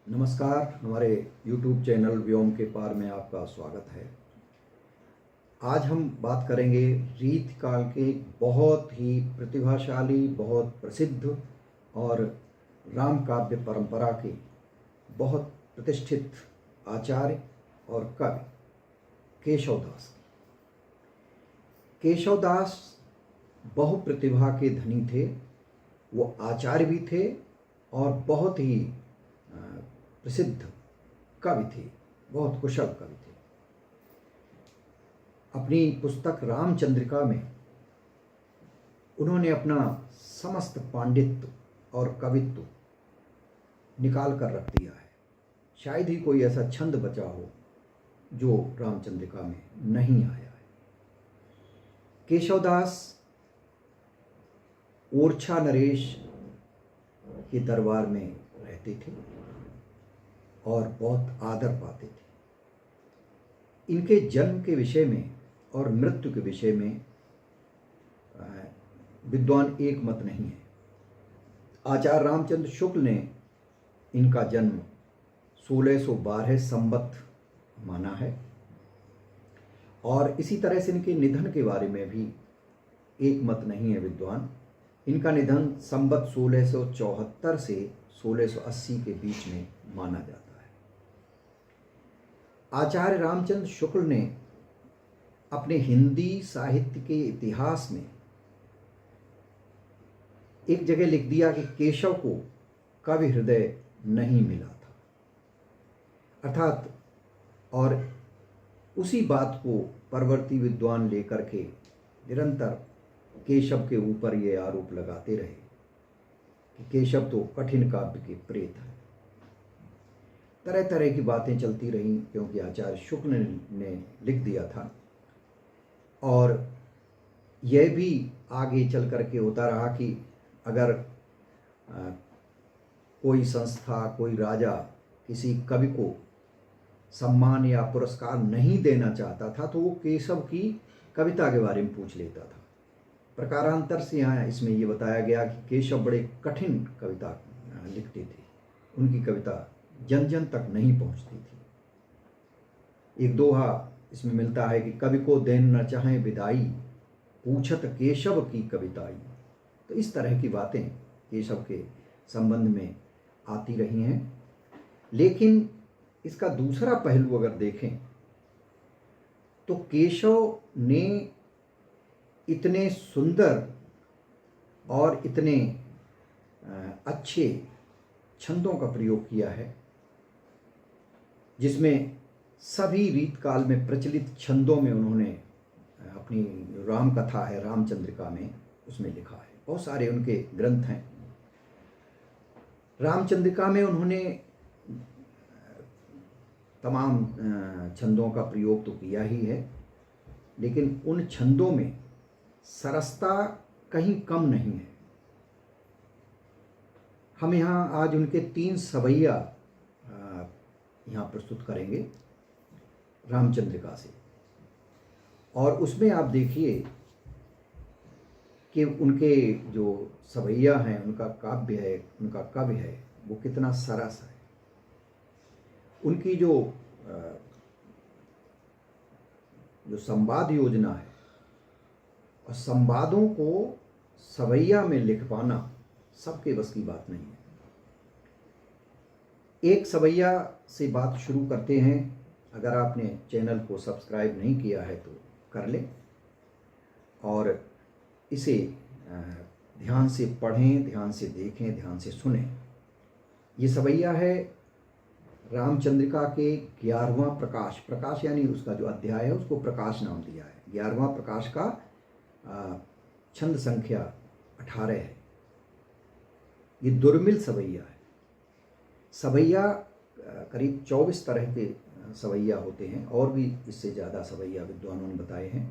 नमस्कार। हमारे YouTube channel व्योम के पार में आपका स्वागत है। आज हम बात करेंगे रीत काल के बहुत ही प्रतिभाशाली, बहुत प्रसिद्ध और राम काव्य परंपरा के बहुत प्रतिष्ठित आचार्य और कवि केशवदास। केशवदास बहुप्रतिभा के धनी थे। वो आचार्य भी थे और बहुत ही प्रसिद्ध कवि थे, बहुत कुशल कवि थे। अपनी पुस्तक रामचंद्रिका में उन्होंने अपना समस्त पांडित्य और कवित्व निकाल कर रख दिया है। शायद ही कोई ऐसा छंद बचा हो जो रामचंद्रिका में नहीं आया है। केशवदास ओरछा नरेश के दरबार में रहते थे और बहुत आदर पाते थे। इनके जन्म के विषय में और मृत्यु के विषय में विद्वान एक मत नहीं है। आचार्य रामचंद्र शुक्ल ने इनका जन्म 1612 संवत माना है और इसी तरह से इनके निधन के बारे में भी एक मत नहीं है विद्वान। इनका निधन संवत 1674 से 1680 के बीच में माना जाता है। आचार्य रामचंद्र शुक्ल ने अपने हिंदी साहित्य के इतिहास में एक जगह लिख दिया कि केशव को कवि हृदय नहीं मिला था, अर्थात, और उसी बात को परवर्ती विद्वान लेकर के निरंतर केशव के ऊपर ये आरोप लगाते रहे कि केशव तो कठिन काव्य के प्रेत है। तरह तरह की बातें चलती रहीं क्योंकि आचार्य शुक्ल ने लिख दिया था और यह भी आगे चल करके होता रहा कि अगर कोई संस्था, कोई राजा किसी कवि को सम्मान या पुरस्कार नहीं देना चाहता था तो वो केशव की कविता के बारे में पूछ लेता था। प्रकारांतर से यहाँ इसमें ये बताया गया कि केशव बड़े कठिन कविता लिखते थे, उनकी कविता जन जन तक नहीं पहुँचती थी। एक दोहा इसमें मिलता है कि कवि को देन न चाहें विदाई, पूछत केशव की कविताई। तो इस तरह की बातें केशव के संबंध में आती रही हैं। लेकिन इसका दूसरा पहलू अगर देखें तो केशव ने इतने सुंदर और इतने अच्छे छंदों का प्रयोग किया है जिसमें सभी रीत काल में प्रचलित छंदों में उन्होंने अपनी राम कथा है रामचंद्रिका में उसमें लिखा है। बहुत सारे उनके ग्रंथ हैं। रामचंद्रिका में उन्होंने तमाम छंदों का प्रयोग तो किया ही है, लेकिन उन छंदों में सरसता कहीं कम नहीं है। हम यहाँ आज उनके 3 सवैया यहाँ प्रस्तुत करेंगे रामचंद्रिका से, और उसमें आप देखिए कि उनके जो सवैया हैं, उनका काव्य है, उनका कवि है, वो कितना सरस है। उनकी जो संवाद योजना है और संवादों को सवैया में लिख पाना सबके बस की बात नहीं है। एक सवैया से बात शुरू करते हैं। अगर आपने चैनल को सब्सक्राइब नहीं किया है तो कर लें और इसे ध्यान से पढ़ें, ध्यान से देखें, ध्यान से सुनें। ये सवैया है रामचंद्रिका के 11वां प्रकाश। प्रकाश यानी उसका जो अध्याय है उसको प्रकाश नाम दिया है। 11वां प्रकाश का छंद संख्या 18 है। ये दुर्मिल सवैया है। सवैया करीब 24 तरह के सवैया होते हैं और भी इससे ज़्यादा सवैया विद्वानों ने बताए हैं।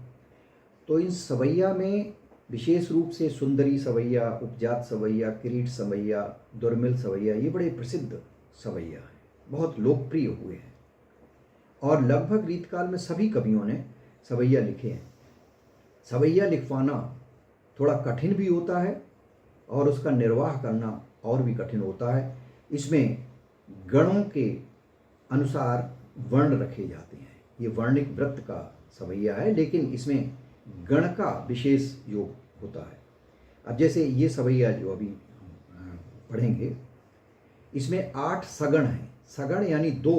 तो इन सवैया में विशेष रूप से सुंदरी सवैया, उपजात सवैया, किरीट सवैया, दुर्मिल सवैया, ये बड़े प्रसिद्ध सवैया हैं, बहुत लोकप्रिय हुए हैं और लगभग रीतकाल में सभी कवियों ने सवैया लिखे हैं। सवैया लिखवाना थोड़ा कठिन भी होता है और उसका निर्वाह करना और भी कठिन होता है। इसमें गणों के अनुसार वर्ण रखे जाते हैं। ये वर्णिक वृत्त का सवैया है, लेकिन इसमें गण का विशेष योग होता है। अब जैसे ये सवैया जो अभी पढ़ेंगे, इसमें 8 सगण हैं। सगण यानी 2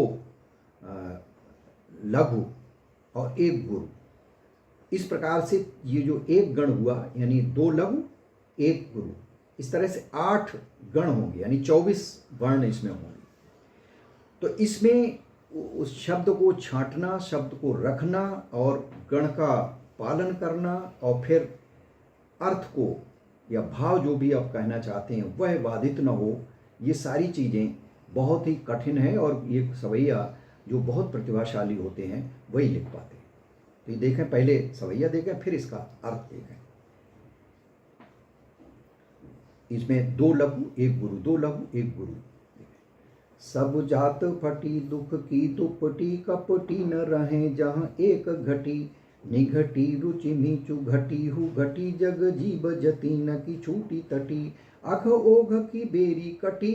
लघु और 1 गुरु। इस प्रकार से ये जो एक गण हुआ यानी 2 लघु 1 गुरु, इस तरह से 8 गण होंगे, यानी 24 वर्ण इसमें होंगे। तो इसमें उस शब्द को छांटना, शब्द को रखना और गण का पालन करना और फिर अर्थ को या भाव जो भी आप कहना चाहते हैं वह बाधित न हो, ये सारी चीज़ें बहुत ही कठिन है। और ये सवैया जो बहुत प्रतिभाशाली होते हैं वही लिख पाते हैं। तो ये देखें, पहले सवैया देखें फिर इसका अर्थ देखें। इसमें 2 लघु 1 गुरु, 2 लघु 1 गुरु। सब जात फटी दुख की दुपटी, कपटी न रहे जहाँ एक घटी। निघटी रुचि मीचु घटी हु घटी, जग जीव जति न की छूटी तटी। अघ ओघ की बेरी कटी,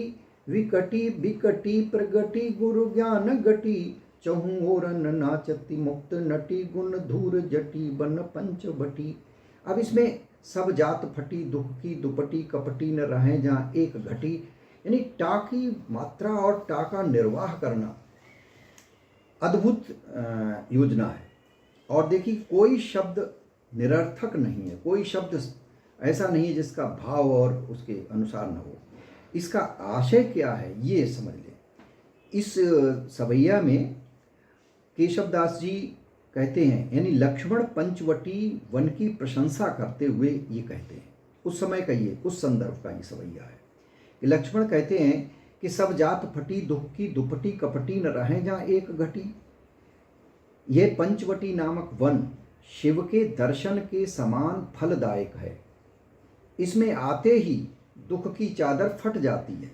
विकटी बिकटी प्रगटी, गुरु ज्ञान गटी। चहु ओरन नाचती मुक्त नटी, गुण धूर जटी बन पंच बटी। अब इसमें सब जात फटी दुख की दुपटी, कपटी न रहे जहाँ एक घटी, यानी टा की मात्रा और टा का निर्वाह करना अद्भुत योजना है। और देखिए, कोई शब्द निरर्थक नहीं है, कोई शब्द ऐसा नहीं है जिसका भाव और उसके अनुसार न हो। इसका आशय क्या है ये समझ लें। इस सवैया में केशवदास जी कहते हैं, यानी लक्ष्मण पंचवटी वन की प्रशंसा करते हुए ये कहते हैं, उस समय का ये, उस संदर्भ का ये सवैया है। लक्ष्मण कहते हैं कि सब जात फटी दुख की दुपटी, कपटी न रहे जहाँ एक घटी। यह पंचवटी नामक वन शिव के दर्शन के समान फलदायक है। इसमें आते ही दुख की चादर फट जाती है,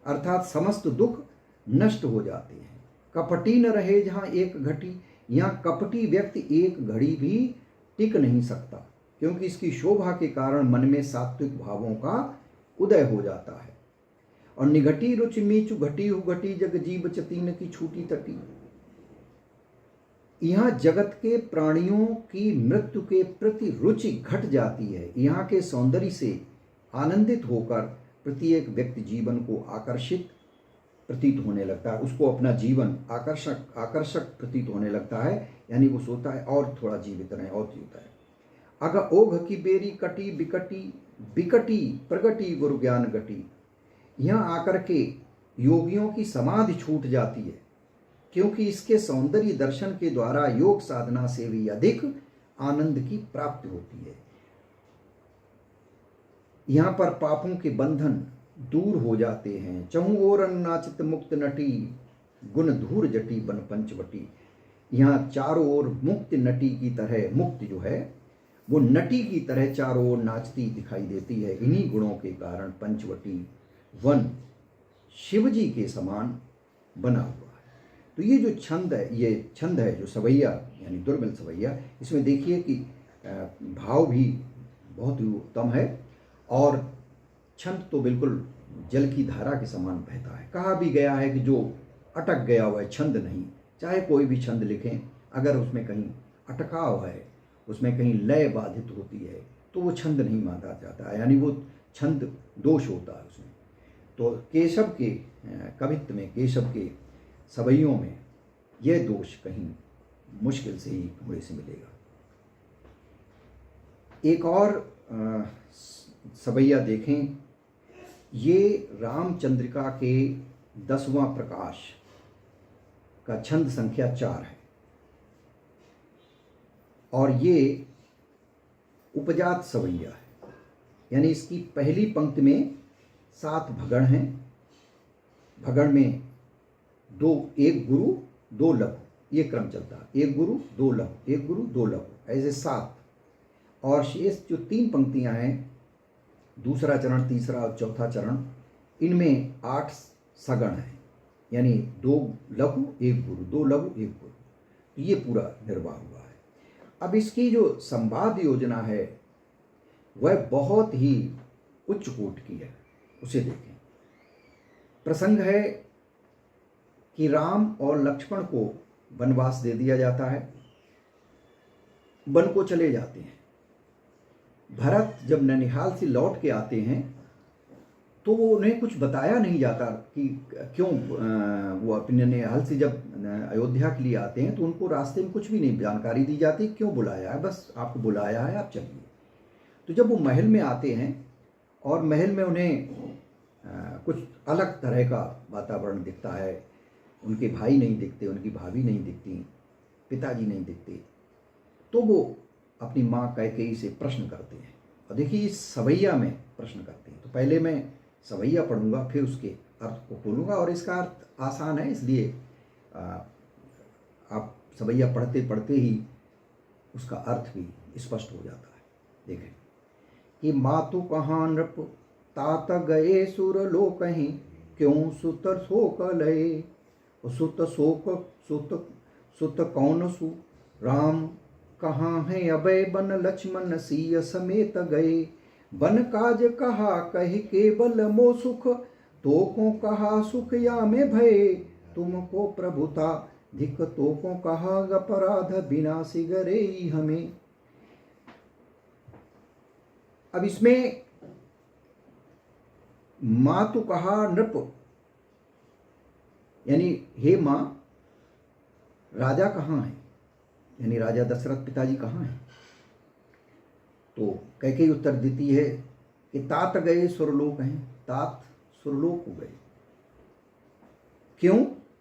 अर्थात समस्त दुख नष्ट हो जाते हैं। कपटी न रहे जहाँ एक घटी, यहाँ कपटी व्यक्ति एक घड़ी भी टिक नहीं सकता, क्योंकि इसकी शोभा के कारण मन में सात्विक भावों का उदय हो जाता है। और निघटी रुचि मीचु घटी हु घटी, जग जीव चतीन की छूटी तटी। यहाँ जगत के प्राणियों की मृत्यु के प्रति रुचि घट जाती है। यहाँ के सौंदर्य से आनंदित होकर प्रत्येक व्यक्ति जीवन को आकर्षित प्रतीत होने लगता है, उसको अपना जीवन आकर्षक प्रतीत होने लगता है, यानी वो सोचता है और थोड़ा जीवित रहे और जीवता है। अगर ओघ की बेरी कटी बिकटी बिकटी प्रगटी गुरु ज्ञान गटी। यहाँ आकर के योगियों की समाधि छूट जाती है, क्योंकि इसके सौंदर्य दर्शन के द्वारा योग साधना से भी अधिक आनंद की प्राप्ति होती है। यहाँ पर पापों के बंधन दूर हो जाते हैं। चहु ओर नाचित मुक्त नटी, गुण धूर जटी बन पंचवटी। यहाँ चारों ओर मुक्त नटी की तरह, मुक्त जो है वो नटी की तरह चारों ओर नाचती दिखाई देती है। इन्हीं गुणों के कारण पंचवटी वन शिवजी के समान बना हुआ है। तो ये जो छंद है, ये छंद है जो सवैया यानी दुर्मिल सवैया, इसमें देखिए कि भाव भी बहुत ही उत्तम है और छंद तो बिल्कुल जल की धारा के समान बहता है। कहा भी गया है कि जो अटक गया हुआ है छंद नहीं, चाहे कोई भी छंद लिखें, अगर उसमें कहीं अटकाव है, उसमें कहीं लय बाधित होती है, तो वो छंद नहीं माना जाता है, यानी वो छंद दोष होता है उसमें। तो केशव के कवित्व में, केशव के सवैयों में यह दोष कहीं मुश्किल से ही थोड़े से मिलेगा। एक और सवैया देखें, ये रामचंद्रिका के 10वां प्रकाश का छंद संख्या 4 है और ये उपजात सवैया है, यानी इसकी पहली पंक्ति में 7 भगण हैं। भगण में 1 गुरु 2 लघु, ये क्रम चलता है, 1 गुरु 2 लघु, 1 गुरु 2 लघु, ऐसे 7। और शेष जो 3 पंक्तियां हैं, दूसरा चरण, तीसरा और चौथा चरण, इनमें 8 सगण हैं, यानी 2 लघु 1 गुरु, 2 लघु 1 गुरु। तो ये पूरा निर्वाह हुआ है। अब इसकी जो संवाद योजना है वह बहुत ही उच्च कोटि की है, उसे देखें। प्रसंग है कि राम और लक्ष्मण को वनवास दे दिया जाता है, वन को चले जाते हैं। भरत जब ननिहाल से लौट के आते हैं तो वो उन्हें कुछ बताया नहीं जाता कि क्यों वो अपने ननिहाल से जब अयोध्या के लिए आते हैं तो उनको रास्ते में कुछ भी नहीं जानकारी दी जाती क्यों बुलाया है, बस आपको बुलाया है, आप चलिए। तो जब वो महल में आते हैं और महल में उन्हें कुछ अलग तरह का वातावरण दिखता है, उनके भाई नहीं दिखते, उनकी भाभी नहीं दिखती, पिताजी नहीं दिखते, तो वो अपनी माँ कैकेयी से प्रश्न करते हैं। और देखिए इस सवैया में प्रश्न करते हैं। तो पहले मैं सवैया पढ़ूंगा, फिर उसके अर्थ को खोलूंगा, और इसका अर्थ आसान है, इसलिए आप सवैया पढ़ते पढ़ते ही उसका अर्थ भी स्पष्ट हो जाता है। देखें कि मातु कहाँ नृप तात गए सुर लोकहि, क्यों सुत शोक लये। सुत शोक सुत कौन सु राम, कहाँ है अभय बन लक्ष्मण सिय समेत गए। बन काज कहा कहि केवल मो सुख, तो को कहा सुख या में भय। तुमको प्रभुता धिक, तो को कहा अपराध विनाशी गरे हमें। अब इसमें माँ तो कहा नृप, यानी हे माँ राजा कहाँ है, यानी राजा दशरथ पिताजी कहाँ हैं। तो कैकेयी उत्तर देती है कि तात गए सुरलोक हैं, तात सुरलोक को गए। क्यों,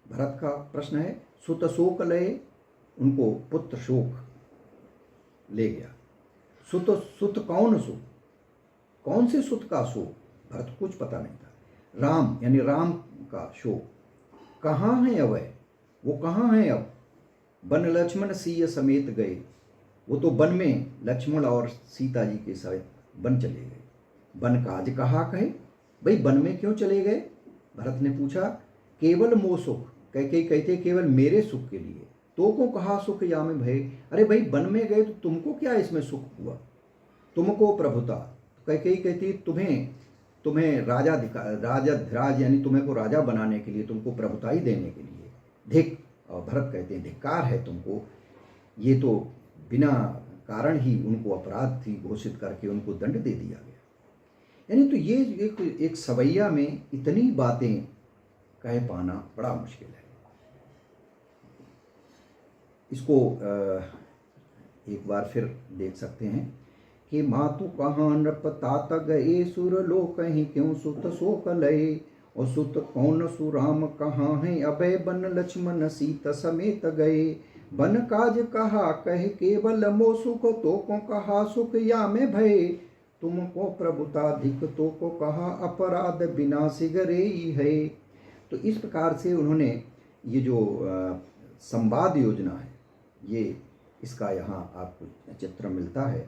भरत का प्रश्न है। सुत शोक लये, उनको पुत्र शोक ले गया। सुत सुत कौन सो, कौन से सुत का शोक, भरत को कुछ पता नहीं था। राम यानी राम का शोक, कहाँ है अवय, वो कहाँ है अब। वन लक्ष्मण सिय समेत गए, वो तो वन में लक्ष्मण और सीता जी के साथ वन चले गए। वन काज कहा कहे, भाई वन में क्यों चले गए, भरत ने पूछा। केवल मो सुख, कैकेयी कहते केवल मेरे सुख के लिए। तो को कहा सुख या में भय, अरे भाई वन में गए तो तुमको क्या इसमें सुख हुआ। तुमको प्रभुता, कैकेयी कहती तुम्हें राजाधिराज यानी तुम्हें को राजा बनाने के लिए, तुमको प्रभुताई देने के लिए धिक। और भरत कहते हैं धिक्कार है तुमको, ये तो बिना कारण ही उनको अपराधी घोषित करके उनको दंड दे दिया गया। यानी तो ये एक सवैया में इतनी बातें कह पाना बड़ा मुश्किल है। इसको एक बार फिर देख सकते हैं कि मातु कहाँ नृप तात गए सुर लोक ही, क्यों सुत शोक लये। और सुत कौन सु राम, कहाँ है अभय बन लक्ष्मण सीत समेत गए। बन काज कहा कह केवल मो सुख, तो को कहा सुख या में भय। तुमको प्रभुता धिक, तो को कहा अपराध विनाशी गरे है। तो इस प्रकार से उन्होंने ये जो संवाद योजना है, ये इसका यहाँ आपको चित्र मिलता है।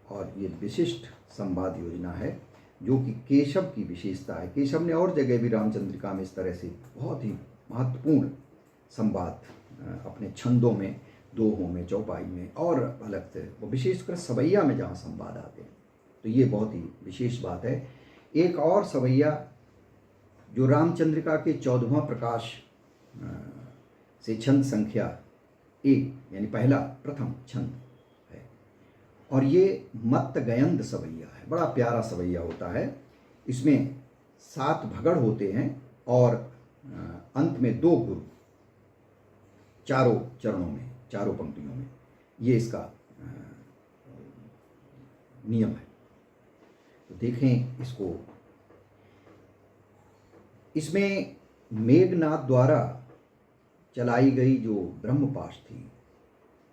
और ये विशिष्ट संवाद योजना है जो कि केशव की विशेषता है। केशव ने और जगह भी रामचंद्रिका में इस तरह से बहुत ही महत्वपूर्ण संवाद अपने छंदों में, दोहों में, चौपाई में और अलग से, वो विशेषकर सवैया में जहाँ संवाद आते हैं, तो ये बहुत ही विशेष बात है। एक और सवैया जो रामचंद्रिका के 14वां प्रकाश से छंद संख्या 1 यानी प्रथम छंद है, और ये मत्त गयंद सवैया है। बड़ा प्यारा सवैया होता है। इसमें 7 भगड़ होते हैं और अंत में 2 गुरु, चारों चरणों में, चारों पंक्तियों में, ये इसका नियम है। तो देखें इसको, इसमें मेघनाद द्वारा चलाई गई जो ब्रह्मपाश थी,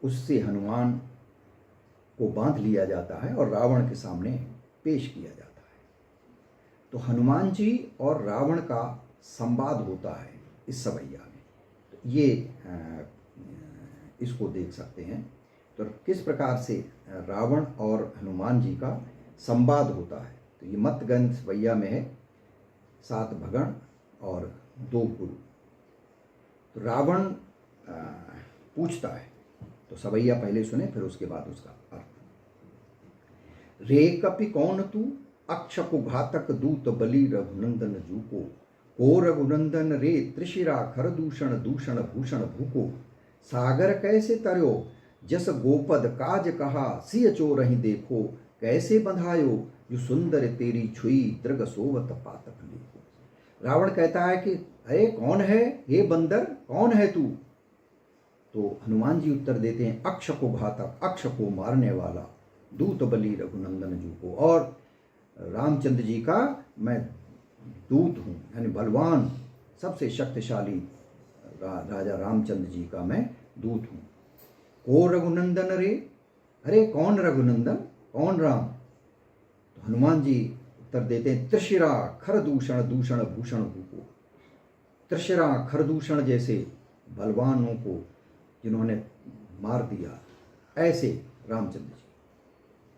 उससे हनुमान को बांध लिया जाता है और रावण के सामने पेश किया जाता है। तो हनुमान जी और रावण का संवाद होता है इस सवैया में। तो ये इसको देख सकते हैं। तो किस प्रकार से रावण और हनुमान जी का संवाद होता है। तो ये मत्तगंध सवैया में है, 7 भगण और 2 गुरु। तो रावण पूछता है, तो सवैया पहले सुने फिर उसके बाद उसका अर्थ। रे कपि कौन तू, अक्षकु घातक दूत बलि रघुनंदन जू को। को रघुनंदन रे त्रिशिरा खर दूषण दूषण भूषण भूको, सागर कैसे तरयो जस गोपद काज कहा, सिय चोरहि देखो कैसे बंधायो, जो सुंदर तेरी छुई दृग सोवत पातक लेको। रावण कहता है कि अरे कौन है, हे बंदर कौन है तू? तो हनुमान जी उत्तर देते हैं, अक्ष को घातक, अक्ष को मारने वाला, दूत बलि रघुनंदन जी को, और रामचंद्र जी का मैं दूत हूँ, यानी बलवान सबसे शक्तिशाली राजा रामचंद्र जी का मैं दूत हूँ। को रघुनंदन रे, अरे कौन रघुनंदन, कौन राम? तो हनुमान जी उत्तर देते हैं, त्रिशिरा खर दूषण दूषण भूषण भूको। त्रिशिरा खरदूषण जैसे बलवानों को जिन्होंने मार दिया, ऐसे रामचंद्र जी।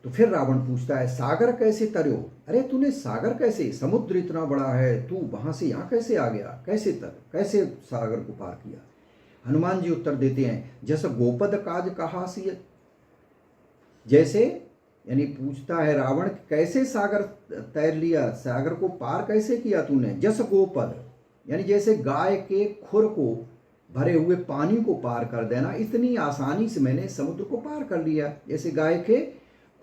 तो फिर रावण पूछता है, सागर कैसे तरयो? अरे तूने सागर कैसे, समुद्र इतना बड़ा है, तू वहां से यहाँ कैसे आ गया, कैसे कैसे सागर को पार किया? हनुमान जी उत्तर देते हैं, जैसे गोपद काज कहा सी, जैसे, यानी पूछता है रावण कैसे सागर तैर लिया, सागर को पार कैसे किया तूने? जस गोपद, यानी जैसे गाय के खुर को भरे हुए पानी को पार कर देना, इतनी आसानी से मैंने समुद्र को पार कर लिया। जैसे गाय के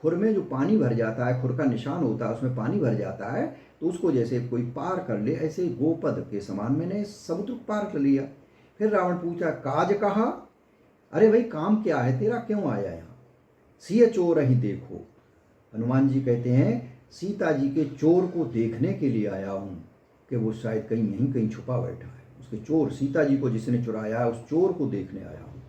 खुर में जो पानी भर जाता है, खुर का निशान होता है, उसमें पानी भर जाता है, तो उसको जैसे कोई पार कर ले, ऐसे गोपद के समान मैंने समुद्र को पार कर लिया। फिर रावण पूछा, काज कहा? अरे भाई काम क्या है तेरा, क्यों आया यहाँ? सिय चोर ही देखो। हनुमान जी कहते हैं, सीता जी के चोर को देखने के लिए आया हूँ, कि वो शायद कहीं यहीं कहीं छुपा बैठा है। उसके चोर, सीता जी को जिसने चुराया है, उस चोर को देखने आया हूँ।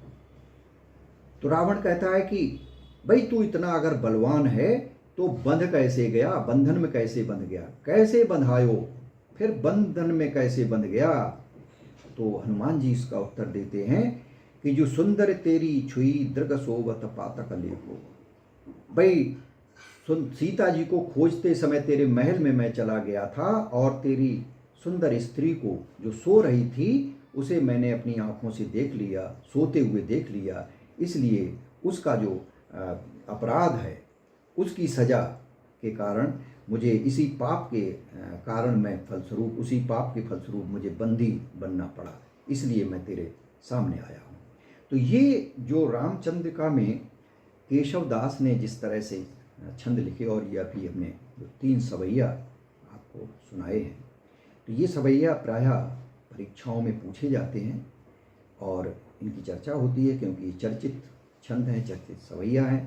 तो रावण कहता है कि भाई तू इतना अगर बलवान है तो बंध कैसे गया, बंधन में कैसे बंध गया, कैसे बंधायो, फिर बंधन में कैसे बंध गया? तो हनुमान जी इसका उत्तर देते हैं कि जो सुंदर तेरी छुई दृग सोवत पातक लेको। भाई सीता जी को खोजते समय तेरे महल में मैं चला गया था, और तेरी सुंदर स्त्री को जो सो रही थी उसे मैंने अपनी आंखों से देख लिया, सोते हुए देख लिया। इसलिए उसका जो अपराध है, उसकी सजा के कारण मुझे इसी पाप के कारण मैं फलस्वरूप, उसी पाप के फलस्वरूप मुझे बंदी बनना पड़ा, इसलिए मैं तेरे सामने आया हूँ। तो ये जो रामचंद्रिका में केशव दास ने जिस तरह से छंद लिखे, और ये अभी हमने जो 3 सवैया आपको सुनाए हैं, तो ये सवैया प्रायः परीक्षाओं में पूछे जाते हैं और इनकी चर्चा होती है, क्योंकि चर्चित छंद हैं, चर्चित सवैया हैं।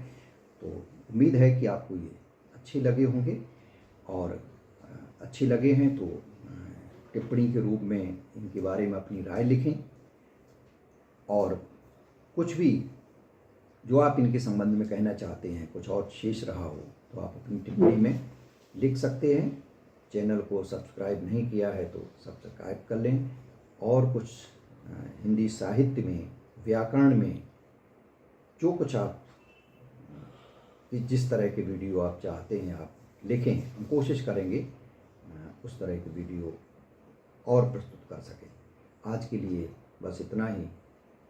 तो उम्मीद है कि आपको ये अच्छे लगे होंगे, और अच्छे लगे हैं तो टिप्पणी के रूप में इनके बारे में अपनी राय लिखें, और कुछ भी जो आप इनके संबंध में कहना चाहते हैं, कुछ और शेष रहा हो, तो आप अपनी टिप्पणी में लिख सकते हैं। चैनल को सब्सक्राइब नहीं किया है तो सब्सक्राइब कर लें, और कुछ हिंदी साहित्य में, व्याकरण में जो कुछ आप जिस तरह के वीडियो आप चाहते हैं आप लिखें, हम कोशिश करेंगे उस तरह के वीडियो और प्रस्तुत कर सकें। आज के लिए बस इतना ही।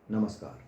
नमस्कार।